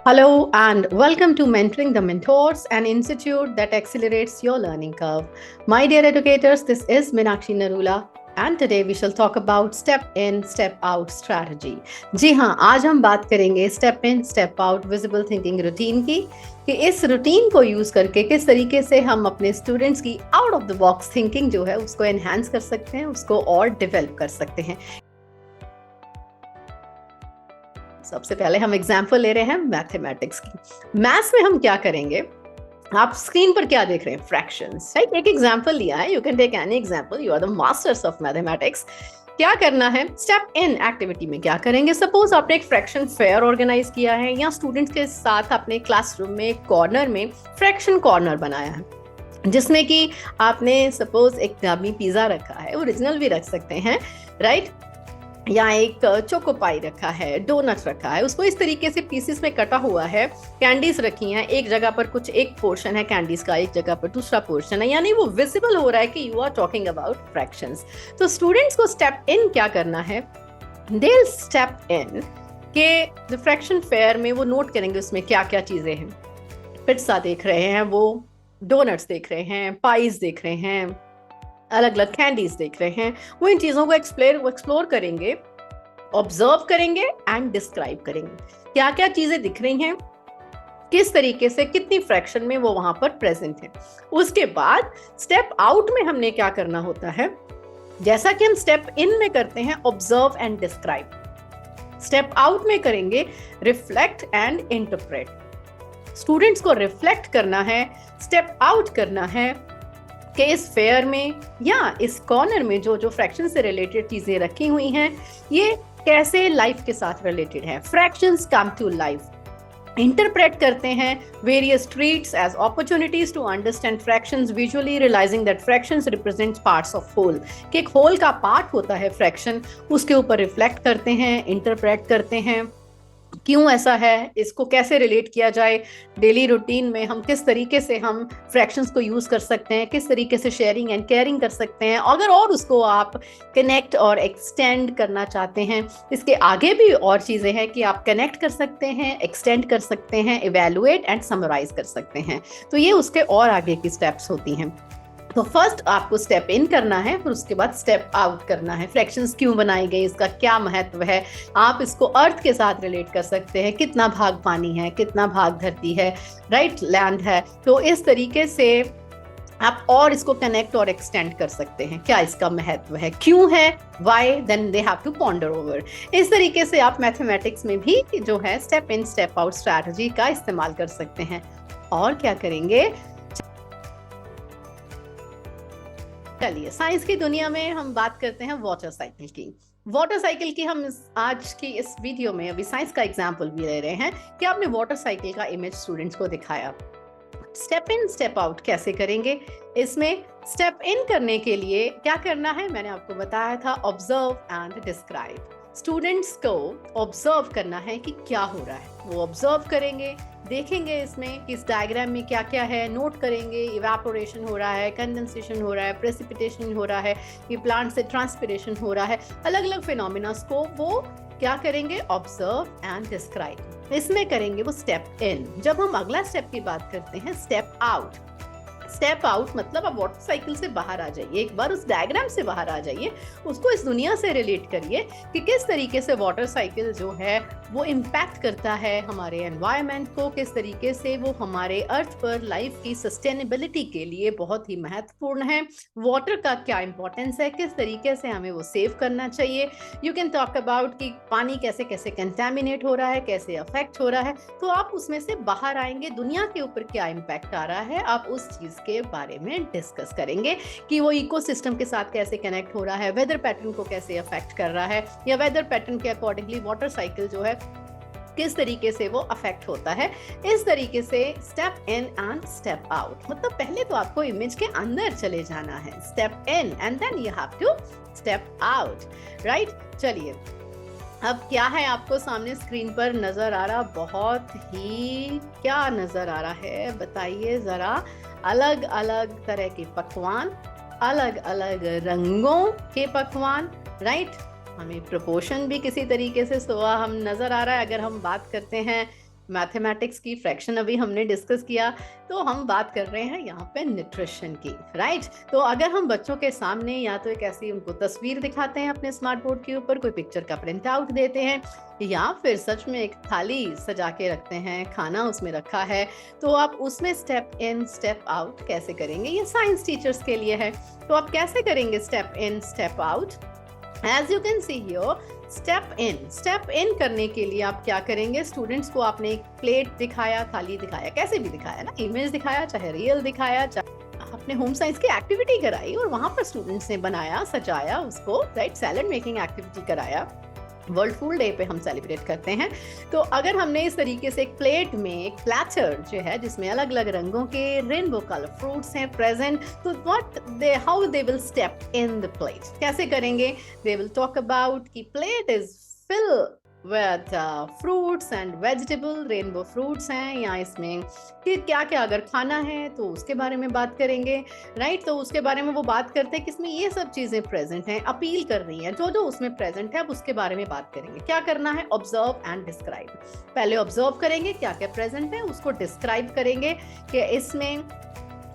Hello and welcome to Mentoring the Mentors, an institute that accelerates your learning curve. My dear educators, this is Meenakshi Narula and today we shall talk about step in, step out strategy. जी हाँ, आज हम बात करेंगे step in, step out visible thinking routine की कि इस routine को use करके किस तरीके से हम अपने स्टूडेंट्स की out of the box thinking जो है उसको एनहांस कर सकते हैं, उसको और डेवलप कर सकते हैं। सबसे पहले हम एग्जाम्पल ले रहे हैं मैथमेटिक्स की। मैथ्स में हम क्या करेंगे, आप स्क्रीन पर क्या देख रहे हैं, फ्रैक्शंस, राइट। एक एग्जाम्पल लिया है, you can take any example, you are the masters of mathematics. क्या करना है, स्टेप इन एक्टिविटी में क्या करेंगे। सपोज आपने एक फ्रैक्शन फेयर ऑर्गेनाइज किया है या स्टूडेंट्स के साथ अपने क्लासरूम में एक कॉर्नर में फ्रैक्शन कॉर्नर बनाया है जिसमें कि आपने सपोज एक दामी पिज्जा रखा है, ओरिजिनल भी रख सकते हैं, राइट, या एक चोको पाई रखा है, डोनट रखा है, उसको इस तरीके से पीसेस में कटा हुआ है, कैंडीज रखी हैं, एक जगह पर कुछ एक पोर्शन है कैंडीज का, एक जगह पर दूसरा पोर्शन है, यानी वो विजिबल हो रहा है कि you are talking about fractions. तो स्टूडेंट्स को स्टेप इन क्या करना है, दे विल स्टेप इन के द फ्रैक्शन फेयर में वो नोट करेंगे उसमें क्या क्या चीजें हैं। पिज्जा देख रहे हैं, वो डोनट्स देख रहे हैं, पाइज देख रहे हैं, अलग अलग कैंडीज देख रहे हैं, वो इन चीजों को एक्सप्लोर करेंगे, ऑब्जर्व करेंगे एंड डिस्क्राइब करेंगे क्या क्या चीजें दिख रही हैं, किस तरीके से, कितनी फ्रैक्शन में वो वहां पर प्रेजेंट है। उसके बाद स्टेप आउट में हमने क्या करना होता है, जैसा कि हम स्टेप इन में करते हैं observe and describe, step out में करेंगे रिफ्लेक्ट एंड इंटरप्रेट। स्टूडेंट्स को रिफ्लेक्ट करना है, स्टेप आउट करना है कि इस फेयर में या इस कॉर्नर में जो जो फ्रैक्शन से रिलेटेड चीजें रखी हुई हैं ये कैसे लाइफ के साथ रिलेटेड है। Fractions come to life. Interpret करते हैं various treats as opportunities to understand fractions visually, realising that fractions represent parts of whole, कि एक होल का पार्ट होता है फ्रैक्शन, उसके ऊपर रिफ्लेक्ट करते हैं, इंटरप्रेट करते हैं क्यों ऐसा है, इसको कैसे रिलेट किया जाए डेली रूटीन में, हम किस तरीके से हम फ्रैक्शंस को यूज कर सकते हैं, किस तरीके से शेयरिंग एंड केयरिंग कर सकते हैं। अगर और उसको आप कनेक्ट और एक्सटेंड करना चाहते हैं, इसके आगे भी और चीजें हैं कि आप कनेक्ट कर सकते हैं, एक्सटेंड कर सकते हैं, इवेलुएट एंड समराइज कर सकते हैं। तो ये उसके और आगे की स्टेप्स होती हैं। तो फर्स्ट आपको स्टेप इन करना है, फिर उसके बाद स्टेप आउट करना है। फ्रैक्शंस क्यों बनाई गई, इसका क्या महत्व है, आप इसको अर्थ के साथ रिलेट कर सकते हैं, कितना भाग पानी है, कितना भाग धरती है, राइट, लैंड है। तो इस तरीके से आप और इसको कनेक्ट और एक्सटेंड कर सकते हैं, क्या इसका महत्व है, क्यों है, why, then they have to ponder over. इस तरीके से आप मैथमेटिक्स में भी जो है step in step out strategy का इस्तेमाल कर सकते हैं। और क्या करेंगे, चलिए साइंस की दुनिया में हम बात करते हैं वाटर साइकिल की। वाटर साइकिल की हम आज की इस वीडियो में अभी साइंस का एग्जांपल भी ले रहे हैं कि आपने वाटर साइकिल का इमेज स्टूडेंट्स को दिखाया। स्टेप इन स्टेप आउट कैसे करेंगे, इसमें स्टेप इन करने के लिए क्या करना है मैंने आपको बताया था, ऑब्जर्व एंड डिस्क्राइब। स्टूडेंट्स को ऑब्जर्व करना है कि क्या हो रहा है, वो ऑब्जर्व करेंगे, देखेंगे इसमें कि इस डायग्राम में क्या क्या है, नोट करेंगे, इवेपोरेशन हो रहा है, कंडेंसेशन हो रहा है, प्रेसिपिटेशन हो रहा है, ये प्लांट से ट्रांसपिरेशन हो रहा है, अलग अलग फिनोमिनास को वो क्या करेंगे, ऑब्जर्व एंड डिस्क्राइब। इसमें करेंगे वो स्टेप इन। जब हम अगला स्टेप की बात करते हैं स्टेप आउट, स्टेप आउट मतलब आप वाटर साइकिल से बाहर आ जाइए, एक बार उस डायग्राम से बाहर आ जाइए, उसको इस दुनिया से रिलेट करिए कि किस तरीके से वाटर साइकिल जो है वो इम्पैक्ट करता है हमारे एनवायरनमेंट को, किस तरीके से वो हमारे अर्थ पर लाइफ की सस्टेनेबिलिटी के लिए बहुत ही महत्वपूर्ण है, वाटर का क्या इंपॉर्टेंस है, किस तरीके से हमें वो सेव करना चाहिए। यू कैन टॉक अबाउट कि पानी कैसे कैसे कंटेमिनेट हो रहा है, कैसे अफेक्ट हो रहा है, तो आप उसमें से बाहर आएंगे, दुनिया के ऊपर क्या इम्पैक्ट आ रहा है, आप उस चीज के बारे में डिस्कस करेंगे कि वो इकोसिस्टम के साथ कैसे कनेक्ट हो रहा है, वेदर पैटर्न को कैसे अफेक्ट कर रहा है, या वेदर पैटर्न के अकॉर्डिंगली वाटर साइकिल जो है किस तरीके से वो अफेक्ट होता है। इस तरीके से step in and step out, मतलब पहले तो आपको इमेज के अंदर चले जाना है, step in and then you have to step out, right. चलिए अब क्या है आपको सामने स्क्रीन पर नजर आ रहा, बहुत ही क्या नजर आ रहा है बताइए जरा, अलग अलग तरह के पकवान, अलग अलग रंगों के पकवान, राइट। हमें प्रोपोर्शन भी किसी तरीके से सोआ हम नजर आ रहा है। अगर हम बात करते हैं मैथमेटिक्स की, फ्रैक्शन अभी हमने डिस्कस किया, तो हम बात कर रहे हैं यहाँ पे न्यूट्रिशन की, राइट। तो अगर हम बच्चों के सामने या तो एक ऐसी उनको तस्वीर दिखाते हैं अपने स्मार्ट बोर्ड के ऊपर, कोई पिक्चर का प्रिंट आउट देते हैं, या फिर सच में एक थाली सजा के रखते हैं, खाना उसमें रखा है, तो आप उसमें स्टेप इन स्टेप आउट कैसे करेंगे, ये साइंस टीचर्स के लिए है। तो आप कैसे करेंगे step in step out? As you can see here, step in करने के लिए आप क्या करेंगे, स्टूडेंट्स को आपने एक प्लेट दिखाया, थाली दिखाया, कैसे भी दिखाया ना, इमेज दिखाया, चाहे रियल दिखाया, चाहे अपने होम साइंस की एक्टिविटी कराई और वहां पर स्टूडेंट्स ने बनाया, सजाया उसको, राइट, सैलेड मेकिंग एक्टिविटी कराया। वर्ल्ड फूड डे पे हम सेलिब्रेट करते हैं। तो अगर हमने इस तरीके से एक प्लेट में एक प्लेटर जो है जिसमें अलग अलग रंगों के रेनबो कलर फ्रूट्स हैं प्रेजेंट, तो how they will step in the plate, कैसे करेंगे? दे विल टॉक अबाउट कि plate is fill with fruits and vegetable, rainbow fruits हैं, या इसमें कि क्या क्या अगर खाना है तो उसके बारे में बात करेंगे, राइट। तो उसके बारे में वो बात करते हैं कि इसमें ये सब चीजें प्रेजेंट हैं, अपील कर रही हैं, जो जो उसमें प्रेजेंट है, अब उसके बारे में बात करेंगे। क्या करना है? Observe and describe. पहले ऑब्जर्व करेंगे क्या क्या प्रेजेंट है, उसको डिस्क्राइब करेंगे कि इसमें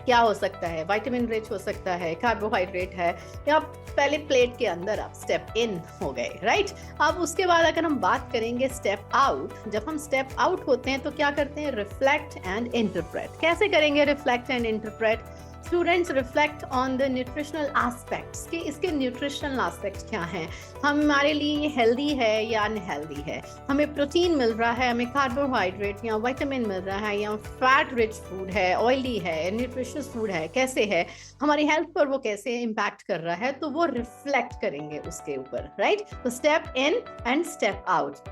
क्या हो सकता है, विटामिन रिच हो सकता है, कार्बोहाइड्रेट है, या पहले प्लेट के अंदर आप स्टेप इन हो गए, राइट। अब उसके बाद अगर हम बात करेंगे स्टेप आउट, जब हम स्टेप आउट होते हैं तो क्या करते हैं? Reflect and interpret. कैसे करेंगे reflect and interpret? Students reflect on the nutritional aspects, कि इसके न्यूट्रिशनल एस्पेक्ट्स क्या हैं, हमारे लिए ये हेल्दी है या अनहेल्दी है, हमें प्रोटीन मिल रहा है, हमें कार्बोहाइड्रेट या विटामिन मिल रहा है, या फैट रिच फूड है, ऑयली है, न्यूट्रिशियस फूड है, कैसे है, हमारी हेल्थ पर वो कैसे इम्पैक्ट कर रहा है, तो वो रिफ्लेक्ट करेंगे उसके ऊपर, राइट। तो step in and step out.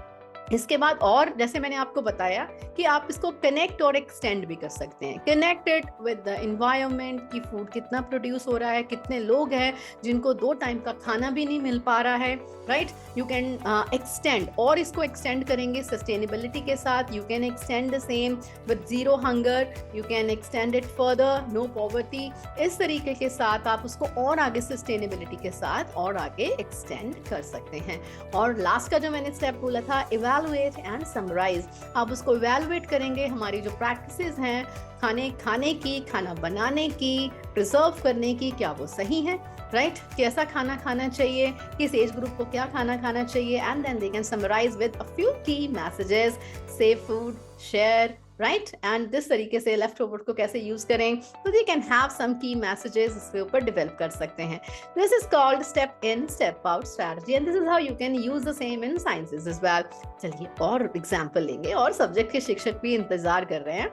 इसके बाद और जैसे मैंने आपको बताया कि आप इसको कनेक्ट और एक्सटेंड भी कर सकते हैं। कनेक्टेड विद द एनवायरनमेंट, की फूड कितना प्रोड्यूस हो रहा है, कितने लोग हैं जिनको 2 टाइम का खाना भी नहीं मिल पा रहा है, राइट। यू कैन एक्सटेंड, और इसको एक्सटेंड करेंगे सस्टेनेबिलिटी के साथ। You can extend the same with zero hunger, you can extend it further, no poverty. इस तरीके के साथ आप उसको और आगे सस्टेनेबिलिटी के साथ और आगे एक्सटेंड कर सकते हैं। और लास्ट का जो मैंने स्टेप बोला था, इवैल्यूएट एंड समराइज, आप उसको इवैल्यूएट करेंगे, हमारी जो प्रैक्टिसेस हैं खाने की, खाना बनाने की, प्रिजर्व करने की, क्या वो सही है, राइट। कैसा खाना खाना चाहिए, किस एज ग्रुप को क्या खाना खाना चाहिए, and then they can summarise with a few key messages, save food, share, right. And this तरीके से लेफ्ट ओवर को कैसे यूज करें, तो they can have some key messages इसके ऊपर डेवलप कर सकते हैं। This is called step in step out strategy, and this is how you can use the same in sciences as well. चलिए और एग्जांपल लेंगे, और सब्जेक्ट के शिक्षक भी इंतजार कर रहे हैं।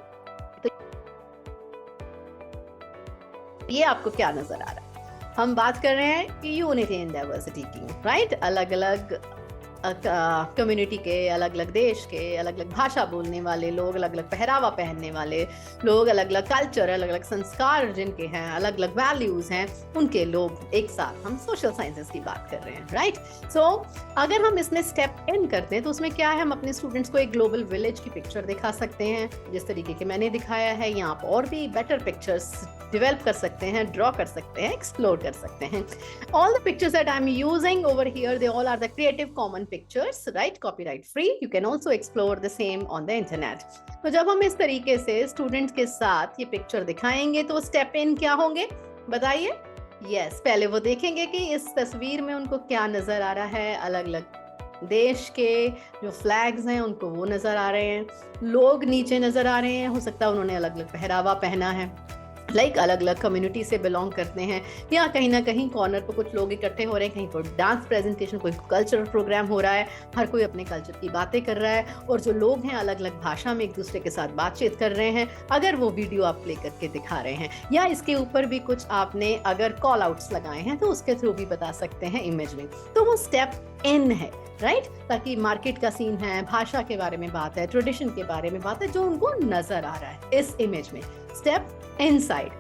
तो ये आपको क्या नजर आ रहा है? हम बात कर रहे हैं कि यूनिटी इन डाइवर्सिटी की, राइट। अलग अलग कम्युनिटी के, अलग अलग देश के, अलग अलग भाषा बोलने वाले लोग, अलग अलग पहरावा पहनने वाले लोग, अलग अलग कल्चर, अलग अलग संस्कार जिनके हैं, अलग अलग वैल्यूज हैं, उनके लोग एक साथ, हम सोशल साइंसेस की बात कर रहे हैं, राइट। सो अगर हम इसमें स्टेप इन करते हैं तो उसमें क्या है, हम अपने स्टूडेंट्स को एक ग्लोबल विलेज की पिक्चर दिखा सकते हैं जिस तरीके के मैंने दिखाया है, या आप और भी बेटर पिक्चर्स डेवलप कर सकते हैं, ड्रॉ कर सकते हैं, एक्सप्लोर कर सकते हैं। All the pictures that I'm using over here, they all are the Creative Commons pictures, right? Copyright free. You can also explore the same on the internet. तो जब हम इस तरीके से स्टूडेंट्स के साथ ये पिक्चर दिखाएंगे तो स्टेप इन क्या होंगे बताइए? यस, पहले वो देखेंगे कि इस तस्वीर में उनको क्या नजर आ रहा है, अलग अलग देश के जो फ्लैग्स हैं उनको वो नजर आ रहे हैं, लोग नीचे नजर आ रहे हैं, हो सकता है उन्होंने अलग अलग पहरावा पहना है, अलग अलग कम्युनिटी से बिलोंग करते हैं, या कहीं ना कहीं कॉर्नर पर कुछ लोग इकट्ठे हो रहे हैं, कहीं पर डांस प्रेजेंटेशन, कोई कल्चरल प्रोग्राम हो रहा है, हर कोई अपने कल्चर की बातें कर रहा है, और जो लोग हैं अलग अलग भाषा में एक दूसरे के साथ बातचीत कर रहे हैं। अगर वो वीडियो आप प्ले करके दिखा रहे हैं, या इसके ऊपर भी कुछ आपने अगर कॉल आउट्स लगाए हैं तो उसके थ्रू भी बता सकते हैं इमेज में, तो वो स्टेप इन है, राइट। ताकि मार्केट का सीन है, भाषा के बारे में बात है, ट्रेडिशन के बारे में बात है, जो उनको नजर आ रहा है इस इमेज में, स्टेप इनसाइड।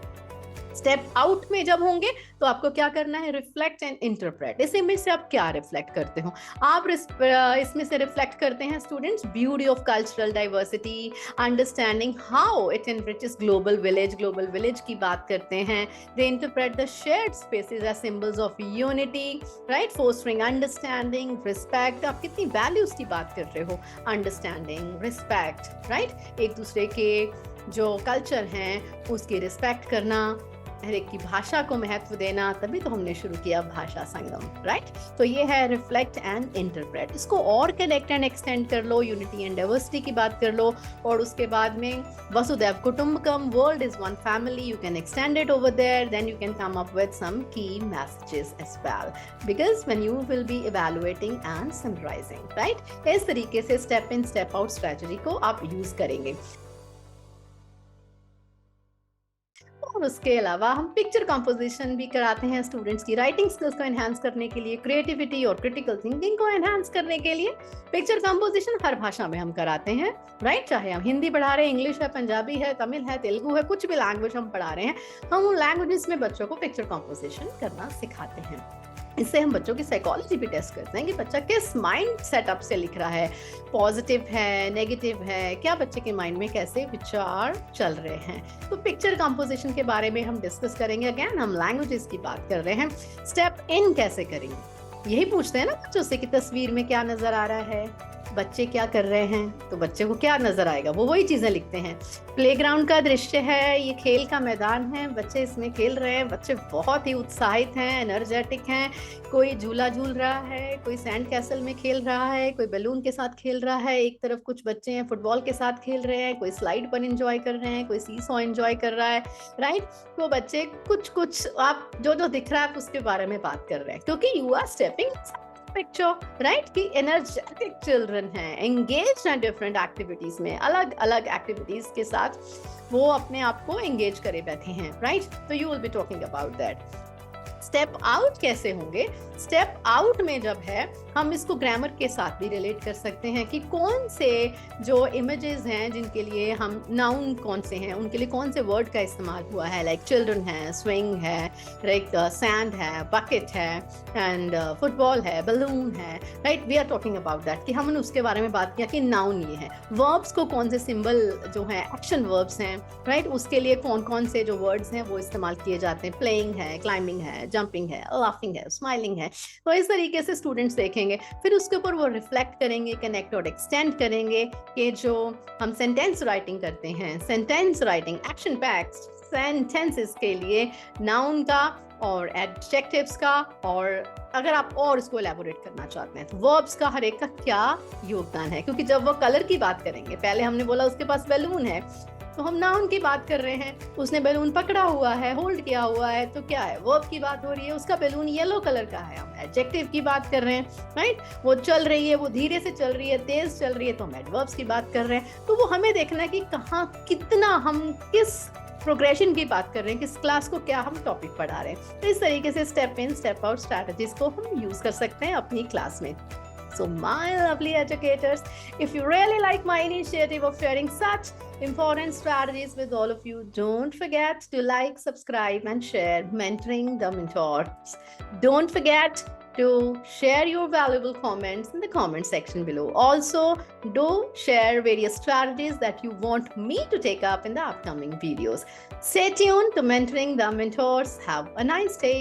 स्टेप आउट में जब होंगे तो आपको क्या करना है, रिफ्लेक्ट एंड इंटरप्रेट। इस इमेज से आप क्या रिफ्लेक्ट करते हो, आप इसमें से रिफ्लेक्ट करते हैं students beauty of cultural diversity, understanding how it enriches global village की बात करते हैं। They interpret the shared spaces as symbols of unity, right, fostering understanding, respect. आप कितनी वैल्यूज की बात कर रहे हो, अंडरस्टैंडिंग, रिस्पेक्ट, राइट, एक दूसरे के जो कल्चर हैं उसकी रिस्पेक्ट करना, हर एक की भाषा को महत्व देना, तभी तो हमने शुरू किया भाषा संगम, राइट। तो ये है रिफ्लेक्ट एंड इंटरप्रेट। इसको और कनेक्ट एंड एक्सटेंड कर लो, यूनिटी एंड डाइवर्सिटी की बात कर लो, और उसके बाद में वसुधैव कुटुंबकम, world is one family, you can extend it over there, then you can come up with some key messages as well, because when you will be evaluating and summarising, right. इस तरीके से step in step out strategy को आप use करेंगे। और उसके अलावा हम पिक्चर कंपोजिशन भी कराते हैं स्टूडेंट्स की, राइटिंग स्किल्स को एनहांस करने के लिए, क्रिएटिविटी और क्रिटिकल थिंकिंग को एनहांस करने के लिए। पिक्चर कंपोजिशन हर भाषा में हम कराते हैं, राइट, चाहे हम हिंदी पढ़ा रहे हैं, इंग्लिश है, पंजाबी है, तमिल है, तेलुगु है, कुछ भी लैंग्वेज हम पढ़ा रहे हैं, हम उन लैंग्वेजेस में बच्चों को पिक्चर कंपोजिशन करना सिखाते हैं। इससे हम बच्चों की साइकोलॉजी भी टेस्ट करते हैं कि बच्चा किस माइंड सेटअप से लिख रहा है, पॉजिटिव है, नेगेटिव है, क्या बच्चे के माइंड में कैसे विचार चल रहे हैं। तो पिक्चर कंपोजिशन के बारे में हम डिस्कस करेंगे। अगेन हम लैंग्वेजेस की बात कर रहे हैं। स्टेप इन कैसे करेंगे, यही पूछते हैं ना बच्चों से कि तस्वीर में क्या नजर आ रहा है, बच्चे क्या कर रहे हैं, तो बच्चे को क्या नजर आएगा, वो वही चीजें लिखते हैं। प्लेग्राउंड का दृश्य है, ये खेल का मैदान है, बच्चे इसमें खेल रहे हैं, बच्चे बहुत ही उत्साहित हैं, एनर्जेटिक हैं, कोई झूला झूल रहा है, कोई सैंड कैसल में खेल रहा है, कोई बैलून के साथ खेल रहा है, एक तरफ कुछ बच्चे हैं फुटबॉल के साथ खेल रहे हैं, कोई स्लाइड पर एंजॉय कर रहे हैं, कोई सीसॉ एंजॉय कर रहा है, राइट। तो बच्चे कुछ आप जो दिख रहा है आप उसके बारे में बात कर रहे हैं, क्योंकि you are stepping picture, right, कि एनर्जेटिक चिल्ड्रन हैं, एंगेज्ड हैं डिफरेंट एक्टिविटीज में, अलग अलग एक्टिविटीज के साथ वो अपने आप को एंगेज करे बैठे हैं, राइट। तो you will be talking about that. Step out कैसे होंगे, स्टेप आउट में जब है हम इसको ग्रामर के साथ भी रिलेट कर सकते हैं कि कौन से जो इमेजेस हैं जिनके लिए हम नाउन कौन से हैं, उनके लिए कौन से वर्ड का इस्तेमाल हुआ है, लाइक चिल्ड्रन है, स्विंग है, लाइक सैंड है, बकेट है, एंड फुटबॉल है, बलून है, right. We are talking about that कि हमने उसके बारे में बात किया कि नाउन ये है। वर्ब्स को कौन से सिंबल जो है एक्शन वर्ब्स हैं, राइट, उसके लिए कौन कौन से जो वर्ड्स हैं वो इस्तेमाल किए जाते हैं, प्लेइंग है, क्लाइंबिंग है, जंपिंग है, लाफिंग है, स्माइलिंग है। तो इस तरीके से स्टूडेंट्स देखेंगे, फिर उसके ऊपर वो रिफ्लेक्ट करेंगे, कनेक्ट और एक्सटेंड करेंगे कि जो हम सेंटेंस राइटिंग करते हैं, sentence writing action packed sentences के लिए नाउन का और एडजेक्टिव्स का, और अगर आप और इसको एलैबोरेट करना चाहते हैं तो वर्ब्स का हर एक का क्या योगदान है। क्योंकि जब वो कलर की बात करेंगे, पहले हमने बोला उसके पास बैलून है, तो हम नाउन की बात कर रहे हैं, उसने बैलून पकड़ा हुआ है, होल्ड किया हुआ है, तो क्या है, वर्ब की बात हो रही है, उसका बैलून येलो कलर का है। हम एडजेक्टिव की बात कर रहे हैं, राइट, वो चल रही है, वो धीरे से चल रही है, तेज चल रही है, तो हम एडवर्ब्स की बात कर रहे हैं। तो वो हमें देखना है कि कहाँ कितना हम किस प्रोग्रेशन की बात कर रहे हैं, किस क्लास को क्या हम टॉपिक पढ़ा रहे हैं। तो इस तरीके से step in step out strategies को हम यूज कर सकते हैं अपनी क्लास में। So my lovely educators, if you really like my initiative of sharing such important strategies with all of you, don't forget to like, subscribe and share Mentoring the Mentors. Don't forget to share your valuable comments in the comment section below. Also, do share various strategies that you want me to take up in the upcoming videos. Stay tuned to Mentoring the Mentors. Have a nice day.